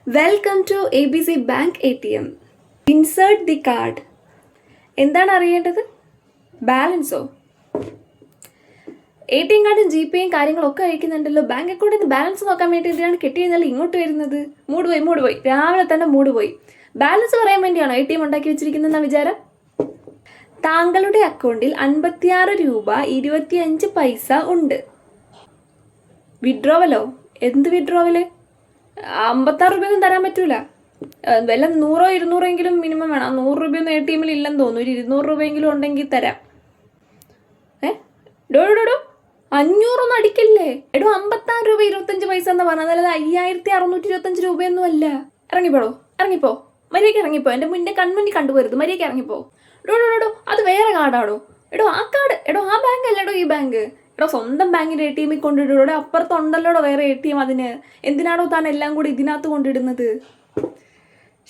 Welcome to ABC bank ATM. Insert the card. എന്താണ് അറിയേണ്ടത്? ബാലൻസോ? ATM കാർഡും GPയും കാര്യങ്ങളൊക്കെ അയക്കുന്നുണ്ടല്ലോ. ബാങ്ക് അക്കൗണ്ടിൽ നിന്ന് ബാലൻസ് നോക്കാൻ വേണ്ടി എന്തിനാണ് കെട്ടി കഴിഞ്ഞാൽ ഇങ്ങോട്ട് വരുന്നത്? മൂഡ് പോയി രാവിലെ തന്നെ മൂഡ് പോയി. ബാലൻസ് പറയാൻ വേണ്ടിയാണോ ATM ഉണ്ടാക്കി വെച്ചിരിക്കുന്നതെന്ന വിചാരം? താങ്കളുടെ അക്കൗണ്ടിൽ 56 രൂപ 25 പൈസ ഉണ്ട്. വിഡ്രോവലോ? എന്ത് വിഡ്രോവല്? 56 രൂപയൊന്നും തരാൻ പറ്റൂല. വല്ല 100-200 എങ്കിലും മിനിമം വേണം. 100 രൂപയൊന്നും ATM ഇല്ലെന്ന് തോന്നുന്നു. ഒരു 200 രൂപയെങ്കിലും ഉണ്ടെങ്കിൽ തരാം. ഡോ 500 അടിക്കല്ലേ? 56 രൂപ 25 പൈസ എന്ന് പറഞ്ഞാൽ അതായത് 5625 രൂപയൊന്നും അല്ല. ഇറങ്ങിപ്പോ മര്യാദയ്ക്ക് ഇറങ്ങിപ്പോ. എൻ്റെ കൺമുന്നിൽ കണ്ടുപോരുത്. മര്യാദയ്ക്ക് ഇറങ്ങിപ്പോ. ഡോ അത് വേറെ കാർഡാണോ? ആ കാർഡ് ആ ബാങ്ക് അല്ലേടോ ഈ ബാങ്ക്. സ്വന്തം ബാങ്കിൻ്റെ ATM കൊണ്ടിടൂടെ? അപ്പുറത്തുണ്ടല്ലോടോ വേറെ ATM. അതിന് എന്തിനാണോ താൻ എല്ലാം കൂടി ഇതിനകത്ത് കൊണ്ടിടുന്നത്?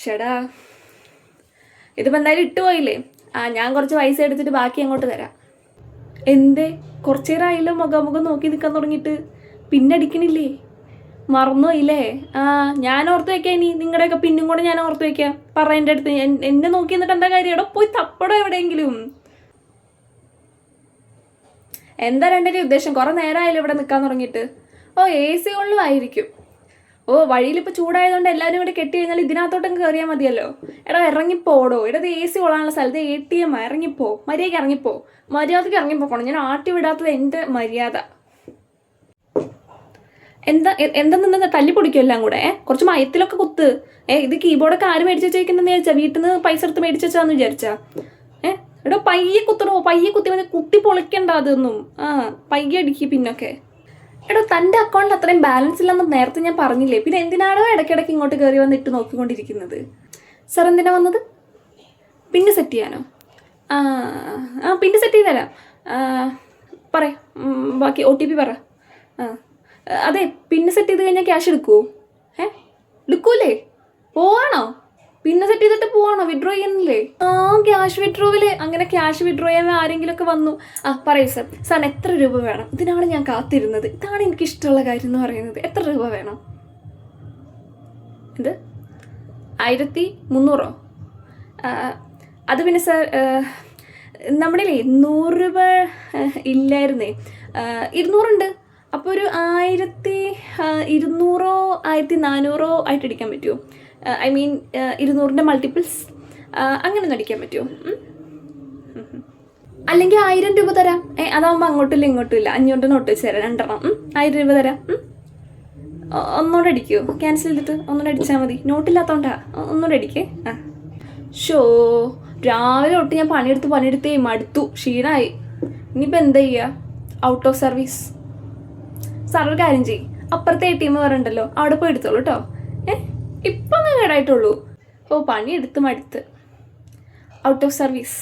ഷെടാ, ഇതിപ്പോൾ എന്തായാലും ഇട്ടുപോയില്ലേ? ഞാൻ കുറച്ച് പൈസ എടുത്തിട്ട് ബാക്കി അങ്ങോട്ട് തരാം. എന്തേ കുറച്ചു നേരമായില്ലോ മുഖം നോക്കി നിൽക്കാൻ തുടങ്ങിയിട്ട്? പിന്നടിക്കണില്ലേ? മറന്നുപോയില്ലേ? ഞാൻ ഓർത്ത് വയ്ക്കാം. ഇനി നിങ്ങളുടെയൊക്കെ പിന്നും കൂടെ ഞാൻ ഓർത്ത് വയ്ക്കാം. എൻ്റെ അടുത്ത് എന്നെ നോക്കി എന്നിട്ട് എന്താ കാര്യം? പോയി തപ്പടോ എവിടെയെങ്കിലും. എന്താ രണ്ടൊരു ഉദ്ദേശം? കുറേ നേരമായാലും ഇവിടെ നിൽക്കാൻ തുടങ്ങിയിട്ട്. AC കൊള്ളുമായിരിക്കും. വഴിയിലിപ്പോൾ ചൂടായതുകൊണ്ട് എല്ലാവരും കൂടെ കെട്ടി കഴിഞ്ഞാൽ ഇതിനകത്തോട്ടങ്ങ് കയറിയാൽ മതിയല്ലോ. ഇറങ്ങിപ്പോടോ. ഇത് AC കൊള്ളാനുള്ള സ്ഥലത്ത് ATM. ഇറങ്ങിപ്പോ. മര്യാദയ്ക്ക് ഇറങ്ങിപ്പോക്കണം. ഞാൻ ആട്ടി വിടാത്തത് എൻ്റെ മര്യാദ. എന്താ നിന്ന് തല്ലി പൊടിക്കും എല്ലാം കൂടെ? കുറച്ച് മയത്തിലൊക്കെ കുത്ത്. ഇത് കീബോർഡൊക്കെ ആര് മേടിച്ച് വെച്ചേക്കുന്നതെന്ന് വിചാരിച്ചാ? വീട്ടിൽ നിന്ന് പൈസ എടുത്ത് മേടിച്ച് വെച്ചാന്ന് വിചാരിച്ചാ? പയ്യെ കുത്തി മതി. കുത്തി പൊളിക്കണ്ട അതൊന്നും. പയ്യെ അടിക്കുക പിന്നൊക്കെ. തൻ്റെ അക്കൗണ്ടിൽ അത്രയും ബാലൻസ് ഇല്ലെന്ന് നേരത്തെ ഞാൻ പറഞ്ഞില്ലേ? പിന്നെ എന്തിനാണോ ഇടയ്ക്കിടയ്ക്ക് ഇങ്ങോട്ട് കയറി വന്നിട്ട് നോക്കിക്കൊണ്ടിരിക്കുന്നത്? സാർ എന്തിനാ വന്നത്? പിന്നെ സെറ്റ് ചെയ്യാനോ? പിന്നെ സെറ്റ് ചെയ്ത് തരാം. പറയാം. ബാക്കി OTP പറ. അതെ, പിന്നെ സെറ്റ് ചെയ്ത് കഴിഞ്ഞാൽ ക്യാഷ് എടുക്കുമോ? എടുക്കൂലേ? പോവാണോ? പിന്നെ സെറ്റ് ചെയ്തിട്ട് പോവാണോ? വിഡ്രോ ചെയ്യുന്നില്ലേ? ക്യാഷ് വിഡ്രോവില്. അങ്ങനെ ക്യാഷ് വിഡ്രോ ചെയ്യാൻ ആരെങ്കിലുമൊക്കെ വന്നു. പറയൂ സാറിന് എത്ര രൂപ വേണം? ഇതിനാണ് ഞാൻ കാത്തിരുന്നത്. ഇതാണ് എനിക്കിഷ്ടമുള്ള കാര്യം എന്ന് പറയുന്നത്. എത്ര രൂപ വേണം? എന്ത് 1300? അത് പിന്നെ സാർ നമ്മുടെ 100 രൂപ ഇല്ലായിരുന്നേ. 200 ഉണ്ട്. അപ്പോൾ ഒരു 1200 1400 ആയിട്ട് അടിക്കാൻ പറ്റുമോ? I mean 200ൻ്റെ മൾട്ടിപ്പിൾസ് അങ്ങനെ ഒന്ന് അടിക്കാൻ പറ്റുമോ? അല്ലെങ്കിൽ 1000 രൂപ തരാം. അതാവുമ്പോൾ അങ്ങോട്ടില്ല ഇങ്ങോട്ടുമില്ല. 500 നോട്ട് വെച്ച് തരാം. 2 എണ്ണം. 1000 രൂപ തരാം. ഒന്നുകൂടെ അടിക്കുമോ? ക്യാൻസൽ ചെയ്തിട്ട് ഒന്നുകൂടെ അടിച്ചാൽ മതി. നോട്ടില്ലാത്തോണ്ടാ. ഒന്നുകൂടെ അടിക്കേ. രാവിലെ തൊട്ട് ഞാൻ പണിയെടുത്തേ മടുത്തു. ക്ഷീണമായി. ഇനിയിപ്പോൾ എന്താ ചെയ്യുക? Out of service. സാർ ഒരു കാര്യം ചെയ്യും. അപ്പുറത്തെ ATM വേറുണ്ടല്ലോ, അവിടെ പോയി എടുത്തോളൂ കേട്ടോ. ഇപ്പം അങ്ങ് കേടായിട്ടുള്ളൂ. പണിയെടുത്ത് മടുത്ത്. Out of service.